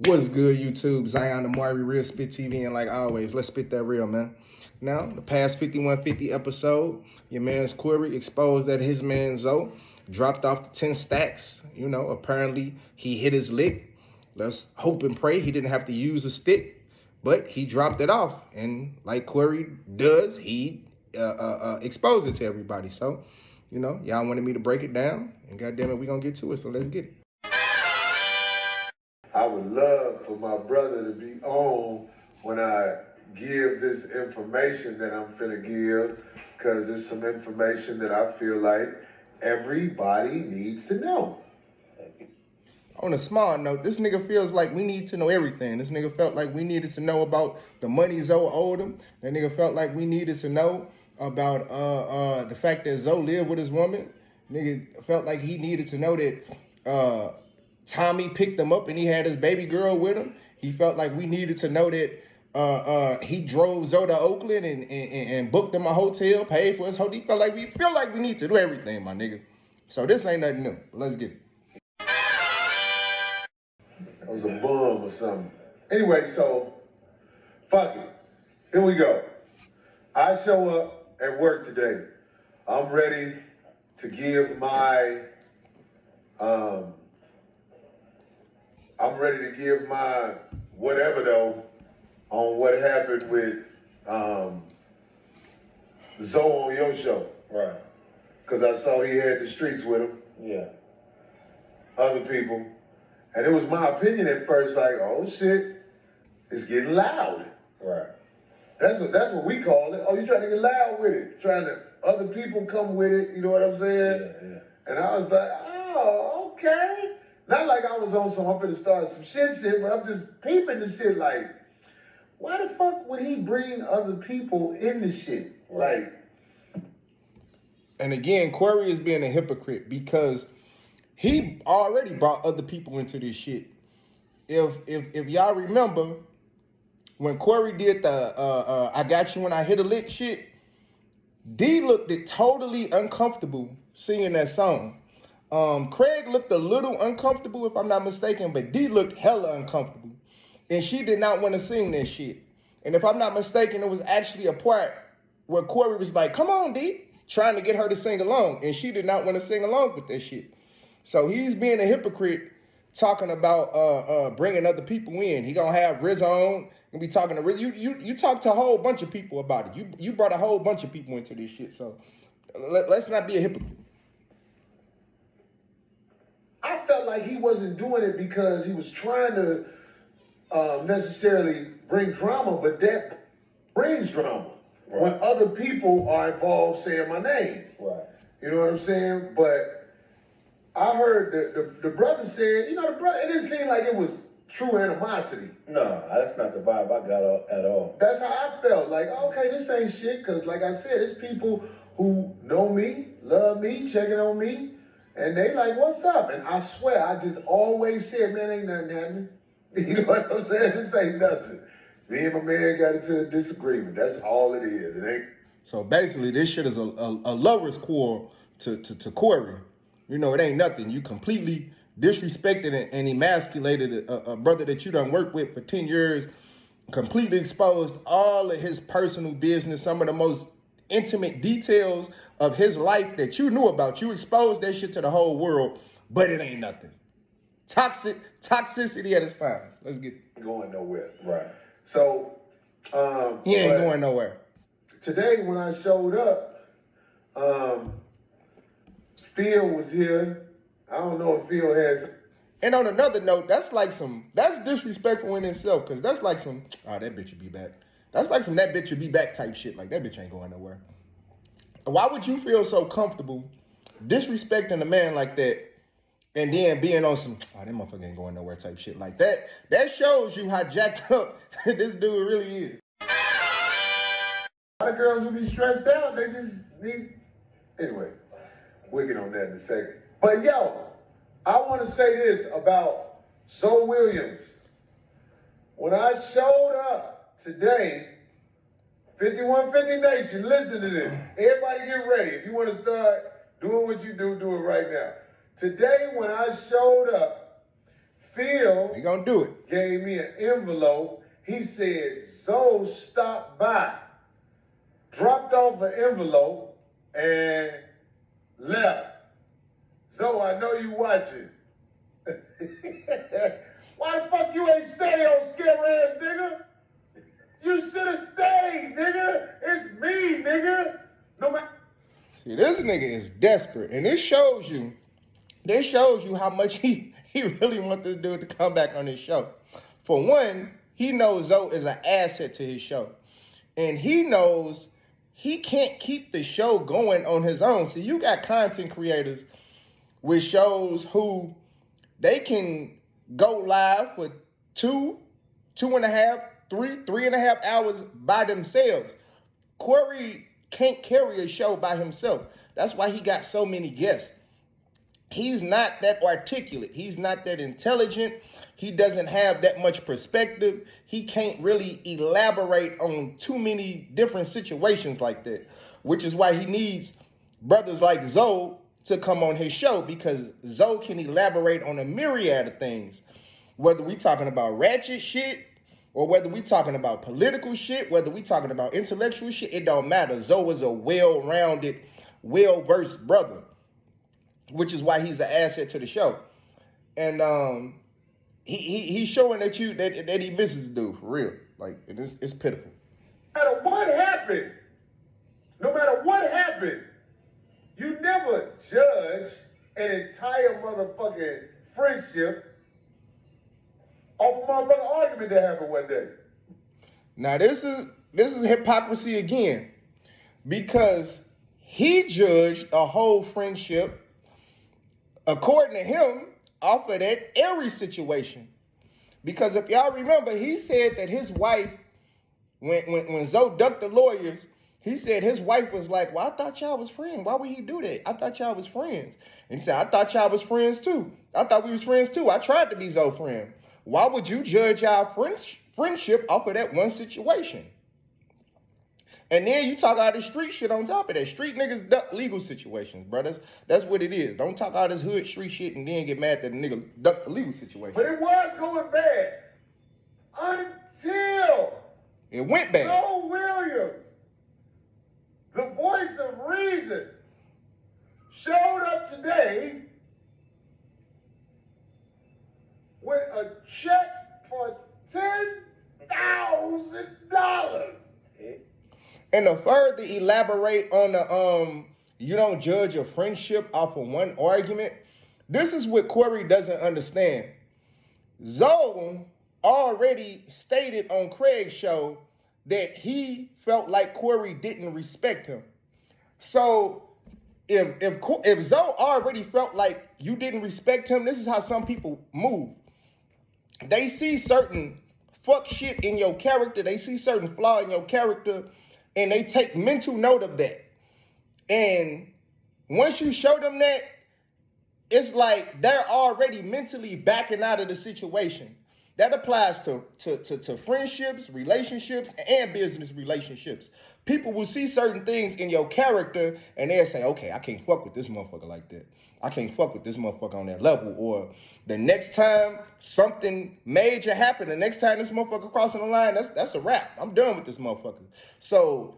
What's good, YouTube? Zion Amari, Real Spit TV, and like always, let's spit that real, man. Now, the past 5150 episode, your man's Corey exposed that his man Zoe dropped off the 10 stacks. You know, apparently he hit his lick. Let's hope and pray he didn't have to use a stick, but he dropped it off. And like Corey does, he exposed it to everybody. So, you know, y'all wanted me to break it down, and goddamn it, we gonna get to it, so let's get it. I would love for my brother to be on when I give this information that I'm finna give, because it's some information that I feel like everybody needs to know. On a small note, this nigga feels like we need to know everything. This nigga felt like we needed to know about the money Zoe owed him. That nigga felt like we needed to know about the fact that Zoe lived with his woman. Nigga felt like he needed to know that Tommy picked him up and he had his baby girl with him. He felt like we needed to know that he drove Zoe to Oakland and booked him a hotel, paid for his hotel. He felt like we need to do everything, my nigga. So this ain't nothing new. Let's get it. That was a bum or something. Anyway, so, fuck it. Here we go. I show up at work today. I'm ready to give my, whatever though on what happened with Zoe on your show. Right. Because I saw he had the streets with him. Yeah. Other people. And it was my opinion at first, like, oh shit, it's getting loud. Right. That's what we call it. Oh, you trying to get loud with it. Trying to, other people come with it, you know what I'm saying? Yeah. And I was like, oh, okay. Not like I was on some, I'm finna start some shit, but I'm just peeping the shit like, why the fuck would he bring other people in the shit? Like. And again, Corey is being a hypocrite because he already brought other people into this shit. If y'all remember, when Corey did the I got you when I hit a lick shit, D looked totally uncomfortable singing that song. Craig looked a little uncomfortable, if I'm not mistaken, but D looked hella uncomfortable. And she did not want to sing that shit. And if I'm not mistaken, it was actually a part where Corey was like, come on, D, trying to get her to sing along. And she did not want to sing along with that shit. So he's being a hypocrite talking about bringing other people in. He gonna have Riz on and be talking to Riz. You talked to a whole bunch of people about it. You brought a whole bunch of people into this shit. So let's not be a hypocrite. I felt like he wasn't doing it because he was trying to necessarily bring drama, but that brings drama. Right. When other people are involved saying my name. Right. You know what I'm saying? But I heard the brother saying, you know, it didn't seem like it was true animosity. No, that's not the vibe I got at all. That's how I felt. Like, okay, this ain't shit, because like I said, it's people who know me, love me, checking on me, and they like, what's up? And I swear, I just always said, man, ain't nothing happening. You know what I'm saying? This ain't nothing. Me and my man got into a disagreement. That's all it is. It ain't. So basically, this shit is a lover's quarrel to Corey. You know, it ain't nothing. You completely disrespected and emasculated a brother that you done worked with for 10 years, completely exposed all of his personal business, some of the most intimate details of his life that you knew about. You exposed that shit to the whole world, but it ain't nothing. Toxicity at its finest. Let's get it. Going nowhere. Right. So, he ain't going nowhere. Today, when I showed up, Phil was here. I don't know if Phil has. And on another note, that's disrespectful in itself, because that's like some, oh, that bitch will be back. That's like some that bitch will be back type shit. Like, that bitch ain't going nowhere. Why would you feel so comfortable disrespecting a man like that and then being on some, oh, that motherfucker ain't going nowhere type shit like that? That shows you how jacked up this dude really is. A lot of girls will be stressed out. They just need, anyway. We'll get on that in a second. But yo, I want to say this about Zoe Williams. When I showed up today, 5150 Nation, listen to this. Everybody get ready. If you want to start doing what you do, do it right now. Today, when I showed up, Phil We gonna do it. gave me an envelope. He said, Zoe stopped by, dropped off an envelope, and left. Zoe, I know you watching. Why the fuck you ain't stay on scary ass nigga? You should have stayed, nigga. It's me, nigga. No matter. See, this nigga is desperate, and this shows you how much he really wants this dude to come back on his show. For one, he knows Zoe is an asset to his show, and he knows he can't keep the show going on his own. See, you got content creators with shows who they can go live for 2.5, 3.5 hours by themselves. Corey can't carry a show by himself. That's why he got so many guests. He's not that articulate. He's not that intelligent. He doesn't have that much perspective. He can't really elaborate on too many different situations like that, which is why he needs brothers like Zoe to come on his show, because Zoe can elaborate on a myriad of things, whether we talking about ratchet shit or whether we talking about political shit, whether we talking about intellectual shit, it don't matter. Zoe is a well-rounded, well-versed brother, which is why he's an asset to the show. And he's showing that he misses the dude for real. Like, it's pitiful. No matter what happened, you never judge an entire motherfucking friendship off a motherfucking argument that happened one day. Now this is hypocrisy again, because he judged a whole friendship, according to him, off of that Aries situation. Because if y'all remember, he said that his wife, when Zoe ducked the lawyers, he said his wife was like, well, I thought y'all was friends. Why would he do that? I thought y'all was friends. And he said, I thought y'all was friends too. I thought we was friends too. I tried to be Zoe's friend. Why would you judge our friendship off of that one situation? And then you talk all this street shit on top of that. Street niggas duck legal situations, brothers. That's what it is. Don't talk all this hood street shit and then get mad that the nigga ducked the legal situation. But it was going bad until it went bad. Joe Williams, the voice of reason, showed up today with a check for $10,000. And to further elaborate on the you don't judge a friendship off of one argument, this is what Corey doesn't understand. Zoe already stated on Craig's show that he felt like Corey didn't respect him. So if Zoe already felt like you didn't respect him, this is how some people move. They see certain fuck shit in your character. They see certain flaw in your character, and they take mental note of that. And once you show them that, it's like they're already mentally backing out of the situation. That applies to friendships, relationships, and business relationships. People will see certain things in your character, and they'll say, okay, I can't fuck with this motherfucker like that. I can't fuck with this motherfucker on that level. Or the next time something major happen, the next time this motherfucker crossing the line, that's a wrap. I'm done with this motherfucker. So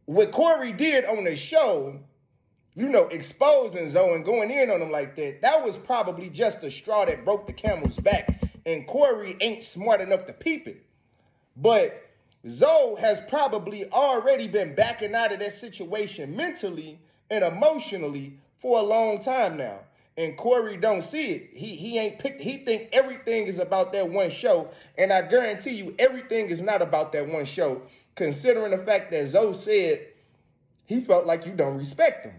what Corey did on the show, you know, exposing Zoe and going in on him like that, that was probably just the straw that broke the camel's back. And Corey ain't smart enough to peep it. But Zoe has probably already been backing out of that situation mentally and emotionally for a long time now. And Corey don't see it. He ain't picked. He think everything is about that one show. And I guarantee you everything is not about that one show, considering the fact that Zoe said he felt like you don't respect him.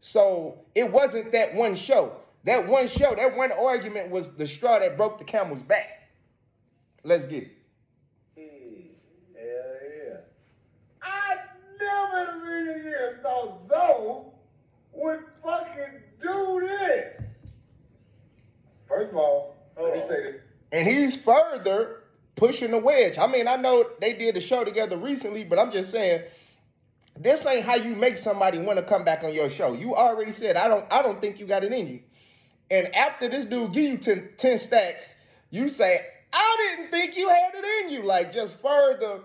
So it wasn't that one show. That one show, that one argument was the straw that broke the camel's back. Let's get it. Hell yeah. I never in a million years thought Zoe would fucking do this. First of all, let me say this. And he's further pushing the wedge. I mean, I know they did a show together recently, but I'm just saying, this ain't how you make somebody want to come back on your show. You already said, I don't think you got it in you. And after this dude give you 10 stacks, you say, I didn't think you had it in you. Like, just further,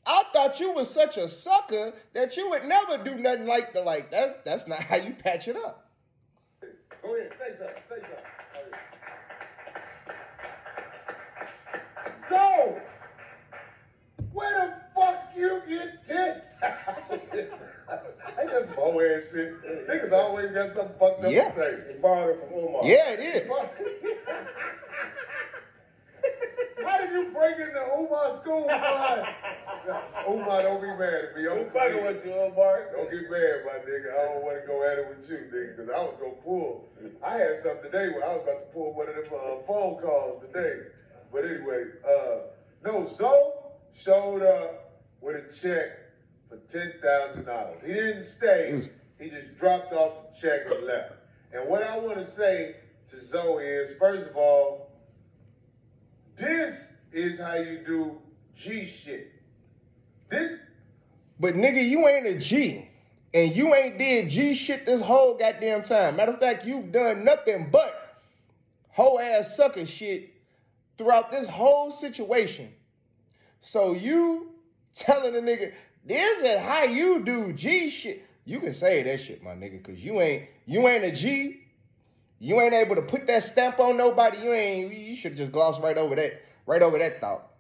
I thought you was such a sucker that you would never do nothing like the, like, that's not how you patch it up. Go ahead, say something. So, where the fuck you get this? Ain't that some ass shit? Niggas always got something fucked up Yeah. to say. He borrowed it from Omar. Yeah, it is. How did you break into Umar school, boy? Umar, don't be mad at me. I'm fucking with you, Omar. Don't get mad, my nigga. I don't want to go at it with you, nigga, because I was going to pull. I had something today where I was about to pull one of them phone calls today. But anyway, no, Zoe showed up with a check for $10,000. He didn't stay. He just dropped off the check and left. And what I want to say to Zoe is, first of all, this is how you do G shit. But nigga, you ain't a G. And you ain't did G shit this whole goddamn time. Matter of fact, you've done nothing but whole ass sucker shit throughout this whole situation. So you telling a nigga, this is how you do G shit. You can say that shit, my nigga, cause you ain't a G. You ain't able to put that stamp on nobody. You should just gloss right over that thought.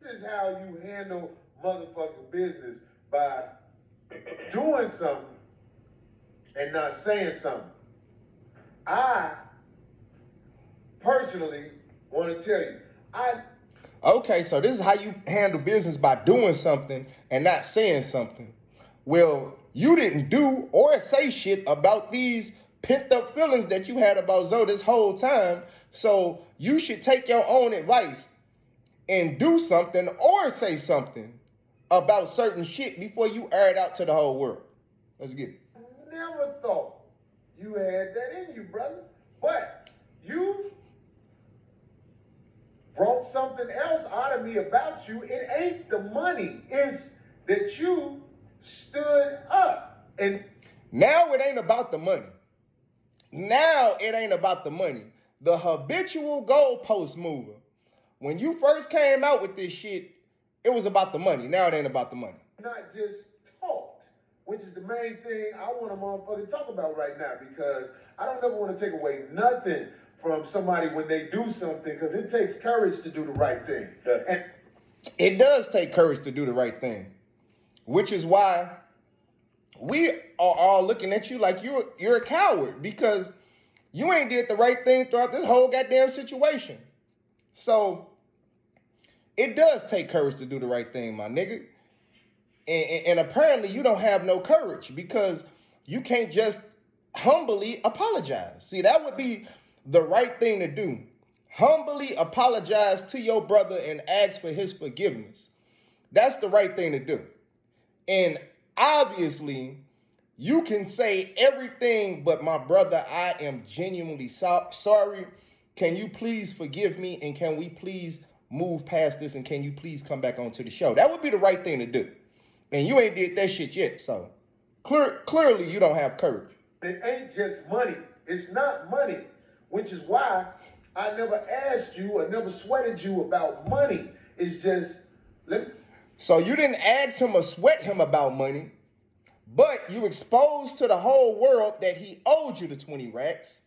This is how you handle motherfucking business, by doing something and not saying something. I personally want to tell you, Okay, so this is how you handle business, by doing something and not saying something. Well, you didn't do or say shit about these pent up feelings that you had about Zoe this whole time. So you should take your own advice and do something or say something about certain shit before you air it out to the whole world. Let's get it. never thought you had that in you, brother. But you brought something else out of me about you. It ain't the money. It's that you stood up. And now it ain't about the money. Now it ain't about the money. The habitual goalpost mover. When you first came out with this shit, it was about the money. Now it ain't about the money. not just talked, which is the main thing I want to motherfucking talk about right now, because I don't ever want to take away nothing from somebody when they do something, because it takes courage to do the right thing. And it does take courage to do the right thing, which is why we are all looking at you like you're a coward, because you ain't did the right thing throughout this whole goddamn situation. So it does take courage to do the right thing, my nigga. And apparently you don't have no courage, because you can't just humbly apologize. See, that would be the right thing to do. Humbly apologize to your brother and ask for his forgiveness. That's the right thing to do. And obviously, you can say everything but, my brother, I am genuinely sorry. Can you please forgive me? And can we please move past this? And can you please come back onto the show? That would be the right thing to do. And you ain't did that shit yet. So clearly you don't have courage. it ain't just money. It's not money, which is why I never asked you or never sweated you about money. It's just, So you didn't ask him or sweat him about money, but you exposed to the whole world that he owed you the 20 racks.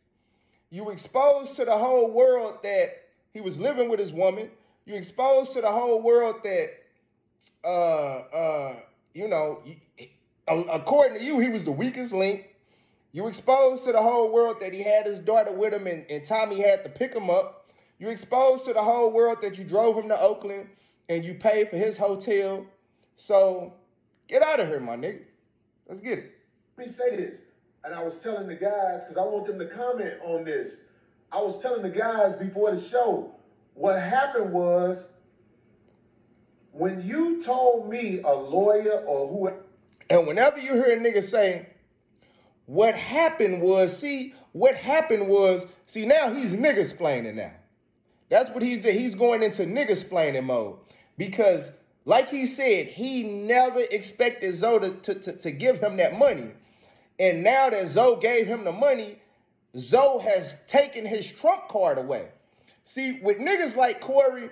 You exposed to the whole world that he was living with his woman. You exposed to the whole world that, according to you, he was the weakest link. You exposed to the whole world that he had his daughter with him and Tommy had to pick him up. You exposed to the whole world that you drove him to Oakland and you paid for his hotel. So get out of here, my nigga. Let's get it. let me say this. And I was telling the guys, because I want them to comment on this. I was telling the guys before the show, what happened was, when you told me a lawyer or whoever, And whenever you hear a nigga say, what happened was, now he's nigga-splaining now. That's what he's doing. He's going into nigga-splaining mode. Because, like he said, he never expected Zoe to give him that money. And now that Zoe gave him the money, Zoe has taken his trump card away. See, with niggas like Corey,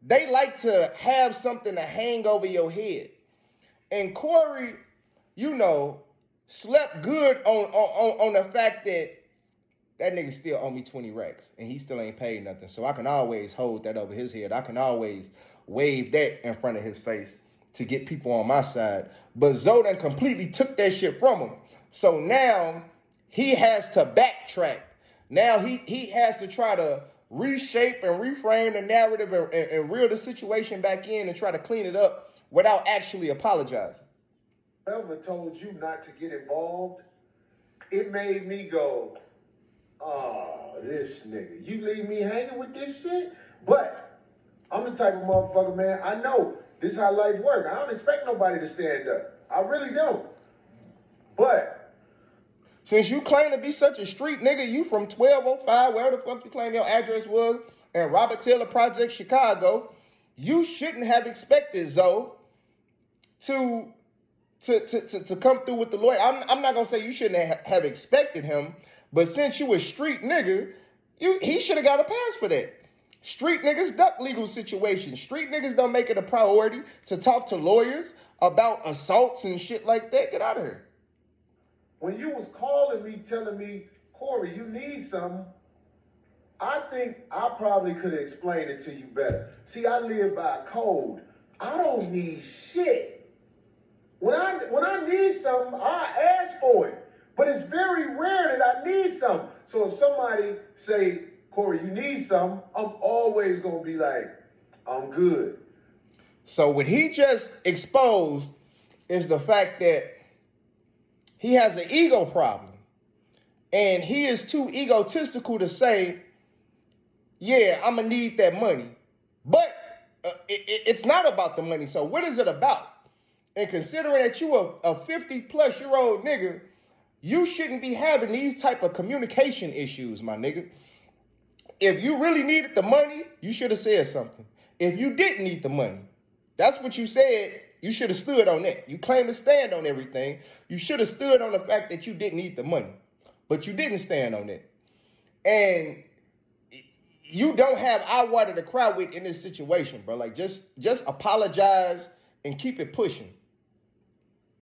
they like to have something to hang over your head. And Corey, you know, slept good on the fact that nigga still owe me 20 racks and he still ain't paid nothing. So I can always hold that over his head. I can always wave that in front of his face to get people on my side. But Zoe done completely took that shit from him. So now he has to backtrack. Now he has to try to reshape and reframe the narrative and reel the situation back in and try to clean it up without actually apologizing. Whoever told you not to get involved, it made me go, oh, this nigga, you leave me hanging with this shit? But I'm the type of motherfucker, man, I know this is how life works. I don't expect nobody to stand up. I really don't. But since you claim to be such a street nigga, you from 1205, wherever the fuck you claim your address was, and Robert Taylor Project, Chicago, you shouldn't have expected Zoe to come through with the lawyer. I'm not gonna say you shouldn't have expected him, but since you a street nigga, he should have got a pass for that. Street niggas duck legal situations. Street niggas don't make it a priority to talk to lawyers about assaults and shit like that. Get out of here. when you was calling me, telling me, Corey, you need something, I think I probably could have explained it to you better. See, I live by a code. I don't need shit. When I need something, I ask for it. But it's very rare that I need something. So if somebody say, Corey, you need something, I'm always going to be like, I'm good. So what he just exposed is the fact that he has an ego problem. And he is too egotistical to say, yeah, I'm going to need that money. But it's not about the money. So what is it about? And considering that you a 50-plus-year-old nigga, you shouldn't be having these type of communication issues, my nigga. If you really needed the money, you should have said something. If you didn't need the money, that's what you said, you should have stood on that. You claim to stand on everything. You should have stood on the fact that you didn't need the money. But you didn't stand on that. And you don't have eye water to cry with in this situation, bro. Like, just apologize and keep it pushing.